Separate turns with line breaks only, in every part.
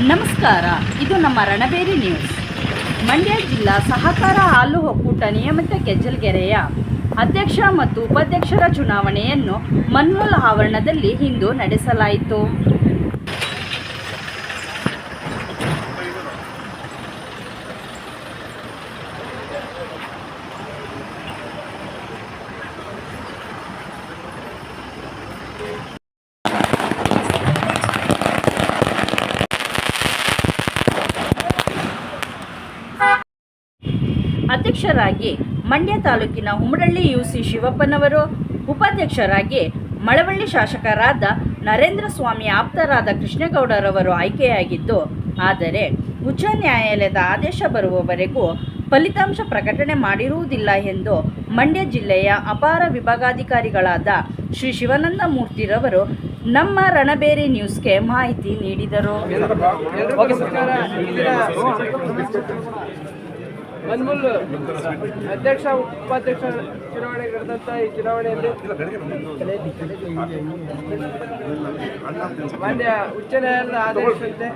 ನಮಸ್ಕಾರ, ಇದು ನಮ್ಮ ರಣಬೇರಿ ನ್ಯೂಸ್. ಮಂಡ್ಯ ಜಿಲ್ಲಾ ಸಹಕಾರ ಹಾಲು ಒಕ್ಕೂಟ ನಿಯಮಿತ ಕೆಚ್ಚಲಗೆರೆಯ ಅಧ್ಯಕ್ಷ ಮತ್ತು ಉಪಾಧ್ಯಕ್ಷರ ಚುನಾವಣೆಯನ್ನು ಮನ್ಮೂಲ ಆವರಣದಲ್ಲಿ ಇಂದು ನಡೆಸಲಾಯಿತು. ಅಧ್ಯಕ್ಷರಾಗಿ ಮಂಡ್ಯ ತಾಲೂಕಿನ ಉಮರಳ್ಳಿ ಯುಸಿ ಶಿವಪ್ಪನವರು, ಉಪಾಧ್ಯಕ್ಷರಾಗಿ ಮಳವಳ್ಳಿ ಶಾಸಕರಾದ ನರೇಂದ್ರ ಸ್ವಾಮಿ ಆಪ್ತರಾದ ಕೃಷ್ಣೇಗೌಡರವರು ಆಯ್ಕೆಯಾಗಿದ್ದು, ಆದರೆ ಉಚ್ಚ ನ್ಯಾಯಾಲಯದ ಆದೇಶ ಬರುವವರೆಗೂ ಫಲಿತಾಂಶ ಪ್ರಕಟಣೆ ಮಾಡಿರುವುದಿಲ್ಲ ಎಂದು ಮಂಡ್ಯ ಜಿಲ್ಲೆಯ ಅಪರ ವಿಭಾಗಾಧಿಕಾರಿಗಳಾದ ಶ್ರೀ ಶಿವಾನಂದ ಮೂರ್ತಿರವರು ನಮ್ಮ ರಣಬೇರಿ ನ್ಯೂಸ್ಗೆ ಮಾಹಿತಿ ನೀಡಿದರು.
ಮನ್ಮೂಲ್ ಅಧ್ಯಕ್ಷ ಉಪಾಧ್ಯಕ್ಷ ಚುನಾವಣೆ ನಡೆದಂಥ ಈ ಚುನಾವಣೆಯಲ್ಲಿ ಮಾನ್ಯ ಉಚ್ಚ ನ್ಯಾಯಾಲಯದ ಆದೇಶದಂತೆ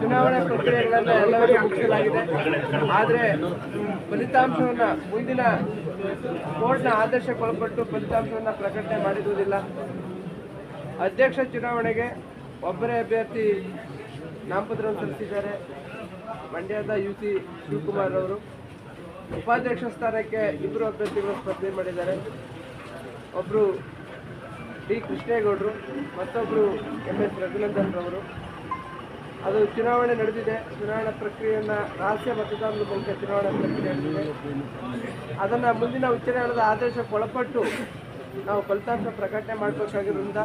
ಚುನಾವಣಾ ಪ್ರಕ್ರಿಯೆಗಳನ್ನು ಎಲ್ಲರಿಗೂ ಮುಗಿಸಲಾಗಿದೆ. ಆದರೆ ಫಲಿತಾಂಶವನ್ನು ಮುಂದಿನ ಕೋರ್ಟ್ನ ಆದೇಶಕ್ಕೊಳಪಟ್ಟು ಫಲಿತಾಂಶವನ್ನು ಪ್ರಕಟಣೆ ಮಾಡಿರುವುದಿಲ್ಲ. ಅಧ್ಯಕ್ಷ ಚುನಾವಣೆಗೆ ಒಬ್ಬರೇ ಅಭ್ಯರ್ಥಿ ನಾಮಪತ್ರವನ್ನು ಸಲ್ಲಿಸಿದ್ದಾರೆ, ಮಂಡ್ಯದ ಯುಸಿ ಶಿವಕುಮಾರ್ ಅವರು. ಉಪಾಧ್ಯಕ್ಷ ಸ್ಥಾನಕ್ಕೆ ಇಬ್ಬರು ಅಭ್ಯರ್ಥಿಗಳು ಸ್ಪರ್ಧೆ ಮಾಡಿದ್ದಾರೆ. ಒಬ್ಬರು ಡಿ ಕೃಷ್ಣೇಗೌಡರು, ಮತ್ತೊಬ್ಬರು MS ರಘುನಂದನ್ ರವರು. ಅದು ಚುನಾವಣೆ ನಡೆದಿದೆ. ಚುನಾವಣಾ ಪ್ರಕ್ರಿಯೆಯನ್ನು ರಹಸ್ಯ ಮತದಾನದ ಮೂಲಕ ಚುನಾವಣಾ ಪ್ರಕ್ರಿಯೆ ನಡೆದಿದೆ. ಅದನ್ನು ಮುಂದಿನ ಉಚ್ಚ ನ್ಯಾಯಾಲಯದ ಆದೇಶಕ್ಕೆ ಒಳಪಟ್ಟು ನಾವು ಫಲಿತಾಂಶ ಪ್ರಕಟಣೆ ಮಾಡಬೇಕಾಗಿರೋದ್ರಿಂದ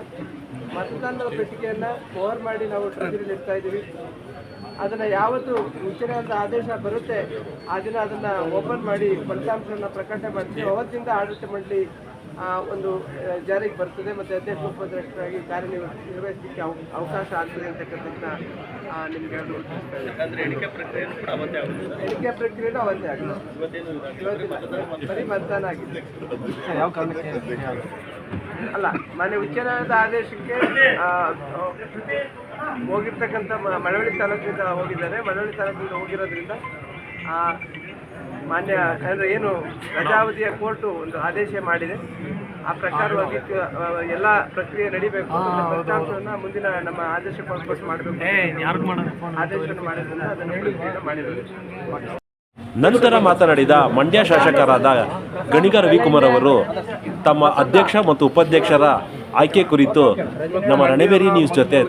ಮತದಾನದ ಪೆಟ್ಟಿಗೆಯನ್ನು ಕವರ್ ಮಾಡಿ ನಾವು ಟ್ರೆಜರಿಲಿ ಇಡ್ತಾ ಇದ್ದೀವಿ. ಅದನ್ನು ಯಾವತ್ತು ಉಚ್ಚ ನ್ಯಾಯಾಲಯದ ಆದೇಶ ಬರುತ್ತೆ ಆ ದಿನ ಅದನ್ನು ಓಪನ್ ಮಾಡಿ ಫಲಿತಾಂಶವನ್ನು ಪ್ರಕಟಣೆ ಮಾಡ್ತೀವಿ. ಅವತ್ತಿಂದ ಆಡಳಿತ ಮಂಡಳಿ ಒಂದು ಜಾರಿಗೆ ಬರ್ತದೆ ಮತ್ತು ಅಧ್ಯಕ್ಷ ಉಪಾಧ್ಯಕ್ಷರಾಗಿ ಕಾರ್ಯನಿರ್ವಹಿಸಲಿಕ್ಕೆ ಅವಕಾಶ ಆಗ್ತದೆ ಅಂತಕ್ಕಂಥದ್ದನ್ನ ನಿಮಗೆ ಎಣಿಕೆ ಪ್ರಕ್ರಿಯೆನೂ ಅವತ್ತೇ ಆಗಿದೆ. ಬರೀ ಮತದಾನ ಆಗಿದೆ. ಅಲ್ಲ, ಮಾನ್ಯ ಉಚ್ಚ ನ್ಯಾಯಾಲಯದ ಆದೇಶಕ್ಕೆ ಹೋಗಿರ್ತಕ್ಕಂಥ ಮಳವಳ್ಳಿ ತಾಲೂಕಿನಿಂದ ಹೋಗಿದ್ದಾರೆ. ಮಳವಳ್ಳಿ ತಾಲೂಕಿನಿಂದ ಹೋಗಿರೋದ್ರಿಂದ ಮಾನ್ಯ ಅಂದರೆ ಏನು ರಜಾವಧಿಯ ಕೋರ್ಟು ಒಂದು ಆದೇಶ ಮಾಡಿದೆ, ಆ ಪ್ರಕಾರವಾಗಿ ಎಲ್ಲ ಪ್ರಕ್ರಿಯೆ ನಡೀಬೇಕು. ಫಲಿತಾಂಶವನ್ನು ಮುಂದಿನ ನಮ್ಮ ಆದೇಶಕ್ಕೆ ಒಳಪಟ್ಟು ಮಾಡಬೇಕು ಆದೇಶವನ್ನು ಮಾಡಿದ್ರಿಂದ ಅದನ್ನು ಮಾಡಿದ್ದಾರೆ.
ನಂತರ ಮಾತನಾಡಿದ ಮಂಡ್ಯ ಶಾಸಕರಾದ ಗಣಿಗ ರವಿಕುಮಾರ್ ಅವರು ತಮ್ಮ ಅಧ್ಯಕ್ಷ ಮತ್ತು ಉಪಾಧ್ಯಕ್ಷರ ಆಯ್ಕೆ ಕುರಿತು ನಮ್ಮ ರಣಬೇರಿ ನ್ಯೂಸ್ ಜೊತೆ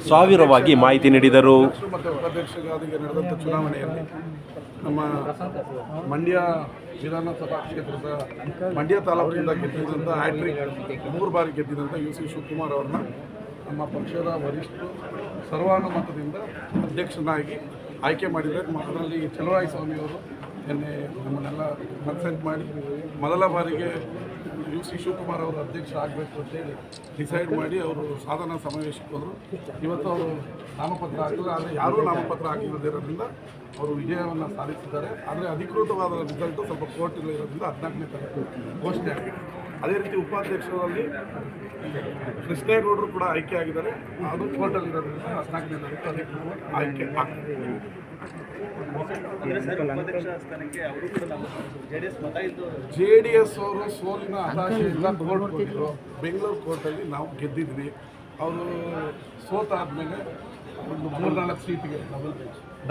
ಸಾವಿರವಾಗಿ ಮಾಹಿತಿ ನೀಡಿದರು.
ಮತ್ತು ಉಪಾಧ್ಯಕ್ಷರಾಗಿ ನಡೆದಂಥ ಚುನಾವಣೆಯಲ್ಲಿ ನಮ್ಮ ಮಂಡ್ಯ ವಿಧಾನಸಭಾ ಕ್ಷೇತ್ರದ ಮಂಡ್ಯ ತಾಲೂಕಿನಿಂದ ಗೆದ್ದಿದ್ದಂಥ ಹ್ಯಾಟ್ರಿಕ್ 3 ಬಾರಿ ಗೆದ್ದಿದ್ದಂಥ ಯುಸಿ ಶಿವಕುಮಾರ್ ಅವ್ರನ್ನ ನಮ್ಮ ಪಕ್ಷದ ವರಿಷ್ಠರು ಸರ್ವಾನುಮತದಿಂದ ಅಧ್ಯಕ್ಷನಾಗಿ ಆಯ್ಕೆ ಮಾಡಿದ್ದಾರೆ. ಅದರಲ್ಲಿ ಚಲುವರಾಯ ಸ್ವಾಮಿಯವರು ನಿನ್ನೆ ನಮ್ಮನ್ನೆಲ್ಲ ಕನ್ಸಲ್ಟ್ ಮಾಡಿ ಮೊದಲ ಬಾರಿಗೆ ಯುಸಿ ಶಿವಕುಮಾರ್ ಅವರು ಅಧ್ಯಕ್ಷ ಆಗಬೇಕು ಅಂತೇಳಿ ಡಿಸೈಡ್ ಮಾಡಿ ಅವರು ಸಾಧನಾ ಸಮಾವೇಶಕ್ಕೆ ಹೋದರು. ಇವತ್ತು ಅವರು ನಾಮಪತ್ರ ಹಾಕಿಲ್ಲ, ಆದರೆ ಯಾರೂ ನಾಮಪತ್ರ ಹಾಕಿರೋದ್ರಿಂದ ಅವರು ವಿಜಯವನ್ನು ಸಾಧಿಸಿದ್ದಾರೆ. ಆದರೆ ಅಧಿಕೃತವಾದ ರಿಸಲ್ಟು ಸ್ವಲ್ಪ ಕೋರ್ಟ್ಗಳಿರೋದ್ರಿಂದ 14ನೇ ತಾರೀಕು ಘೋಷಣೆ ಆಗಿದೆ. ಅದೇ ರೀತಿ ಉಪಾಧ್ಯಕ್ಷರಲ್ಲಿ ಕೃಷ್ಣೇಗೌಡರು ಕೂಡ ಆಯ್ಕೆ ಆಗಿದ್ದಾರೆ. ಅದು ಕೋರ್ಟಲ್ಲಿರೋದ್ರಿಂದ 14ನೇ ತಾರೀಕು ಅದಕ್ಕೆ ಆಯ್ಕೆ ಆಗ್ತದೆ. JDS ಅವರು ಸೋಲಿನ ಹತಾಶೆಯಿಂದ ಕೋರ್ಟ್ ಹೋಗಿದ್ರು. ಬೆಂಗಳೂರು ಕೋರ್ಟಲ್ಲಿ ನಾವು ಗೆದ್ದಿದ್ವಿ. ಅವರು ಸೋತಾದ್ಮೇಲೆ ಒಂದು 3-4 ಸೀಟಿಗೆ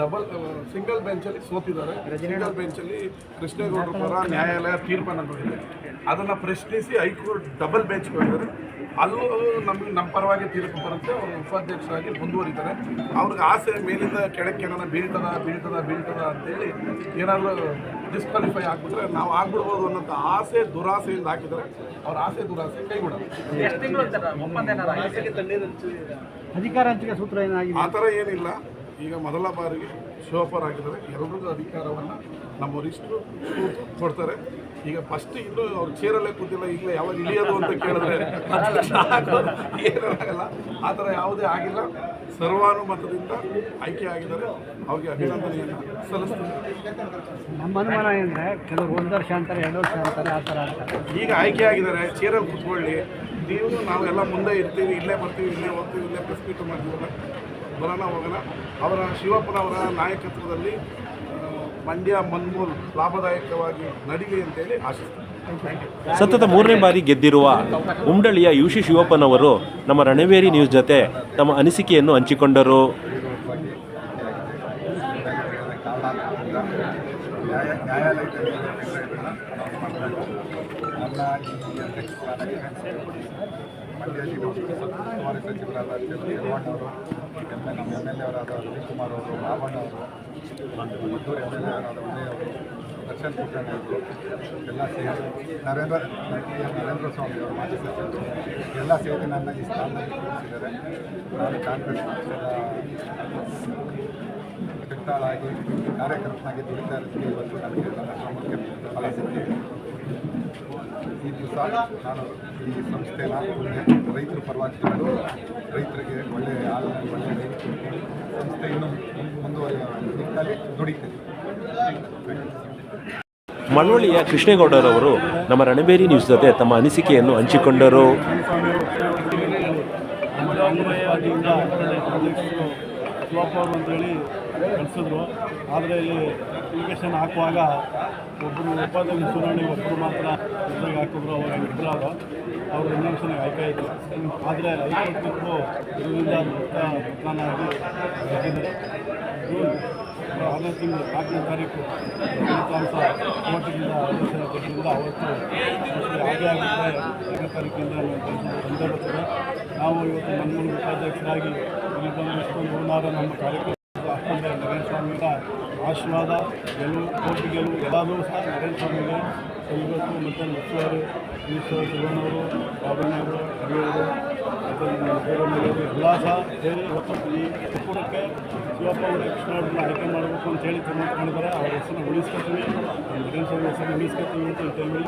ಡಬಲ್ ಸಿಂಗಲ್ ಬೆಂಚಲ್ಲಿ ಸೋತಿದ್ದಾರೆ. ಸಿಂಗಲ್ ಬೆಂಚಲ್ಲಿ ಕೃಷ್ಣೇಗೌಡರ ಪರ ನ್ಯಾಯಾಲಯ ತೀರ್ಪನ್ನು ನೋಡಿದೆ. ಅದನ್ನು ಪ್ರಶ್ನಿಸಿ ಹೈಕೋರ್ಟ್ ಡಬಲ್ ಬೆಂಚ್ಗೆ ಹೋಗಿದ್ದಾರೆ. ಅಲ್ಲೂ ನಮ್ಮ ಪರವಾಗಿ ತೀರ್ಪು ಬರುತ್ತೆ. ಅವರು ಉಪಾಧ್ಯಕ್ಷರಾಗಿ ಮುಂದುವರಿತಾರೆ. ಅವ್ರಿಗೆ ಆಸೆ ಮೇಲಿಂದ ಕೆಳಕ್ಕೆ ಏನಾರ ಬೀಳ್ತದ ಅಂತೇಳಿ ಏನಾದರೂ ಡಿಸ್ಕ್ವಾಲಿಫೈ ಆಗಿಬಿಟ್ರೆ ನಾವು ಆಗ್ಬಿಡ್ಬೋದು ಅನ್ನೋಂಥ ಆಸೆ ದುರಾಸೆಯಿಂದ ಹಾಕಿದ್ದಾರೆ. ಅವ್ರ ಆಸೆ ದುರಾಸೆ ಕೈಬಿಡೋದು.
ಅಧಿಕಾರ ಹಂಚಿಕೆ ಸೂತ್ರ ಏನಾಗಿದೆ?
ಆ ಥರ ಏನಿಲ್ಲ. ಈಗ ಮೊದಲ ಬಾರಿಗೆ ಶೋಫರ್ ಆಗಿದ್ದಾರೆ. ಎಲ್ಲರಿಗೂ ಅಧಿಕಾರವನ್ನು ನಮ್ಮ ವರಿಷ್ಠರು ಕೊಡ್ತಾರೆ. ಈಗ ಫಸ್ಟ್ ಇನ್ನೂ ಅವ್ರು ಚೇರಲ್ಲೇ ಕೂತಿಲ್ಲ, ಈಗಲೇ ಯಾವಾಗ ಇಳಿಯೋದು ಅಂತ ಕೇಳಿದ್ರೆ ಏನಾಗಲ್ಲ. ಆ ಥರ ಯಾವುದೇ ಆಗಿಲ್ಲ. ಸರ್ವಾನುಮತದಿಂದ ಆಯ್ಕೆ ಆಗಿದ್ದಾರೆ. ಅವ್ರಿಗೆ ಅಭಿನಂದನೆಯನ್ನು ಸಲ್ಲಿಸ್ತೀನಿ.
ನಮ್ಮ ಅನುಮಾನ ಏನಂದರೆ ಕೆಲವರು 1 ವರ್ಷ ಅಂತಾರೆ, 2 ವರ್ಷ ಅಂತಾರೆ, ಆ ಥರ
ಈಗ ಆಯ್ಕೆ ಆಗಿದ್ದಾರೆ. ಚೇರಲ್ಲಿ ಕೂತ್ಕೊಳ್ಳಿ, ನೀವು ನಾವೆಲ್ಲ ಮುಂದೆ ಇರ್ತೀವಿ, ಇಲ್ಲೇ ಬರ್ತೀವಿ, ಇಲ್ಲೇ ಹೋಗ್ತೀವಿ, ಇಲ್ಲೇ ಪ್ರೆಸ್ ಮೀಟ್ ಮಾಡ್ತೀವಲ್ಲ. ಬರೋಣ ಹೋಗೋಣ. ಅವರ ಶಿವಪ್ಪನವರ ನಾಯಕತ್ವದಲ್ಲಿ ಮಂಡ್ಯ ಮನ್ಮೂಲ್ ಲಾಭದಾಯಕವಾಗಿ ನಡೀಲಿ ಅಂತೇಳಿ ಆಶಿಸ್ತೀನಿ.
ಸತತ 3ನೇ ಬಾರಿ ಗೆದ್ದಿರುವ ಉಮ್ಡಳಿಯ ಯುಶಿ ಶಿವಪ್ಪನವರು ನಮ್ಮ ರಣಬೇರಿ ನ್ಯೂಸ್ ಜೊತೆ ತಮ್ಮ ಅನಿಸಿಕೆಯನ್ನು ಹಂಚಿಕೊಂಡರು.
ನ್ಯಾಯಾಲಯದಲ್ಲಿ ನನ್ನ ಈ ಅಧ್ಯಕ್ಷ ಸ್ಥಾನಕ್ಕೆ ಮಂಡ್ಯ ಜಿಲ್ಲೆ ಉಸ್ತುವಾರಿ ಸಚಿವರಾದ ಚೇರ್ಮಣ್ಣವರು, ನಮ್ಮ MLA ಅವರಾದ ರವಿಕುಮಾರ್ ಅವರು, ರಾಮಣ್ಣ ಅವರು, ಮದ್ದೂರು MLA ಅವರಾದ ಉದಯ್ ಅವರು, ದರ್ಶನ್ ಪುಟ್ಟಣ್ಣ ಅವರು ಎಲ್ಲ ಸೇರಿ ನರೇಂದ್ರ ಸ್ವಾಮಿ ಅವರು ಮಾಜಿ ಸಚಿವರು ಎಲ್ಲ ಸೇರಿ ನನ್ನ ಈ ಸ್ಥಾನದಲ್ಲಿ ಕೂರಿಸಿದ್ದಾರೆ. ನಾನು ಕಾಂಗ್ರೆಸ್ ಪಕ್ಷದ ವ್ಯಕ್ತಾಳಾಗಿ ಕಾರ್ಯಕರ್ತನಾಗಿ ದುಡಿತಾ ಇರ್ತೀನಿ. ಇವತ್ತು ನನಗೆ ನನ್ನ ಶ್ರಮಕ್ಕೆ ಫಲ ಸಿಕ್ಕಿದೆ. ಈ ದಿವಸ ನಾನು ಈ ಸಂಸ್ಥೆನ ರೈತರ ಪರವಾಗಿ ರೈತರಿಗೆ ಒಳ್ಳೆಯ ಆಲೋಚನೆ, ಒಳ್ಳೆಯ ರೈತರು ಸಂಸ್ಥೆ ಇನ್ನೂ ಮುಂದುವರಿಯುವ ನಿಟ್ಟಿನಲ್ಲಿ ದುಡಿತೀನಿ.
ಮಳವಳ್ಳಿಯ ಕೃಷ್ಣೇಗೌಡರವರು ನಮ್ಮ ರಣಬೇರಿ ನ್ಯೂಸ್ ಜೊತೆ ತಮ್ಮ ಅನಿಸಿಕೆಯನ್ನು ಹಂಚಿಕೊಂಡರು.
ಶಿವಪ್ಪ ಅವರು ಅಂತೇಳಿ ಕಳಿಸಿದ್ರು. ಆದರೆ ಇಲ್ಲಿ ಅಪ್ಲಿಕೇಶನ್ ಹಾಕುವಾಗ ಒಬ್ಬರು ಉಪಾಧ್ಯಕ್ಷ ಚುನಾವಣೆಗೆ ಒಬ್ಬರು ಮಾತ್ರ ಇದ್ದಾಗ ಹಾಕಿದ್ರು. ಅವಾಗ ಇಬ್ಬರಾಗ ಅವರು ಇನ್ನೊಂದ್ಸಲಿಗೆ ಆಯ್ಕೆ ಆಯಿತು. ಆದರೆ ಹೈಕೋರ್ಟ್ ತೀರ್ಪು ಇದರಿಂದ ಮತದಾನ ಆಗಿ ಗೆದ್ದಿದ್ದಾರೆ. ಜೂನ್ 11 ತಿಂಗಳು 4ನೇ ತಾರೀಕು ಫಲಿತಾಂಶ ಕೋರ್ಟಿನಿಂದ ಆದೇಶ ಕೊಟ್ಟಿದ್ದರಿಂದ ಅವತ್ತು ಹಾಗೆ ಆಗುತ್ತೆ. 2ನೇ ತಾರೀಕಿಂದ ಬಂದೇ ಬರ್ತದೆ. ನಾವು ಇವತ್ತು ಮನ್ಮೂಲ ಉಪಾಧ್ಯಕ್ಷರಾಗಿ ಇಲ್ಲಿ ಬಂದು ಇಷ್ಟೊಂದು ಹೂನಾರ ನಮ್ಮ ಕಾರ್ಯಕ್ರಮ ಹಾಕೊಂಡ್ರೆ ನರೇಂದ್ರ ಸ್ವಾಮಿಯವರ ಆಶೀರ್ವಾದ, ಗೆಲುವು, ಕೋಟಿ ಗೆಲುವು ಎಲ್ಲರೂ ಸಹ ನರೇಂದ್ರ ಸ್ವಾಮಿಗೆ ಸಲ್ಲಬೇಕು. ಮತ್ತು ಉಸ್ತುವಾರಿ ಈಶ್ವರ ಶಿವನವರು, ಬಾಬಣ್ಣವರು, ಹರಿಯವರು ಮತ್ತು ಬೇರೆಯವರು ಎಲ್ಲ ಸಹ ಸೇರಿ ಇವತ್ತು ಈ ಒಕ್ಕೂಟಕ್ಕೆ ಶಿವಪ್ಪ ಅವರು ಕೃಷ್ಣವ್ರನ್ನ ಆಯ್ಕೆ ಮಾಡಬೇಕು ಅಂತೇಳಿ ತೀರ್ಮಾನ ಮಾಡಿದ್ದಾರೆ. ಅವರ ಹೆಸರನ್ನು ಉಳಿಸ್ಕೊತೀವಿ, ನರೇಂದ್ರ ಸ್ವಾಮಿ ಹೆಸರನ್ನು ಉಳಿಸ್ಕೊತೀವಿ ಅಂತ ಈ ಟೈಮಲ್ಲಿ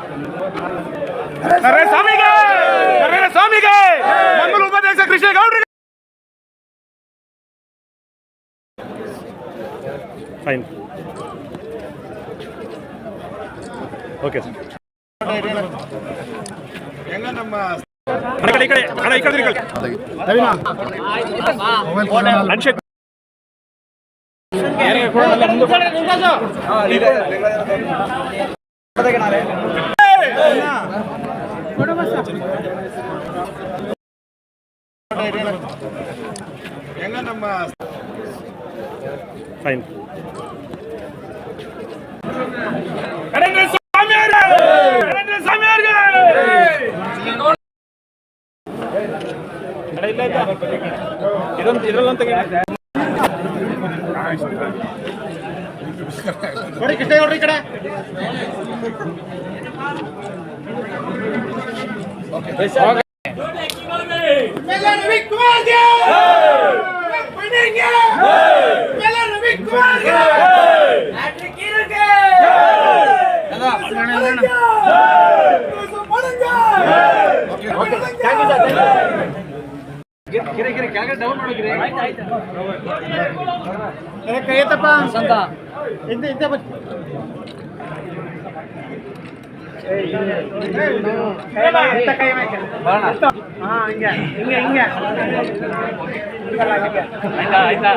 ಫೈನ್. Okay sir. ಫೈನ್.
ಕೃಷ್ಣೇಗೌಡ್ರ ಈ ಕಡೆ ಕೈಯತ್ತಪ್ಪ ಸಂತ ಇಂತೆ ಹಿಂಗೆ ಆಯ್ತಾ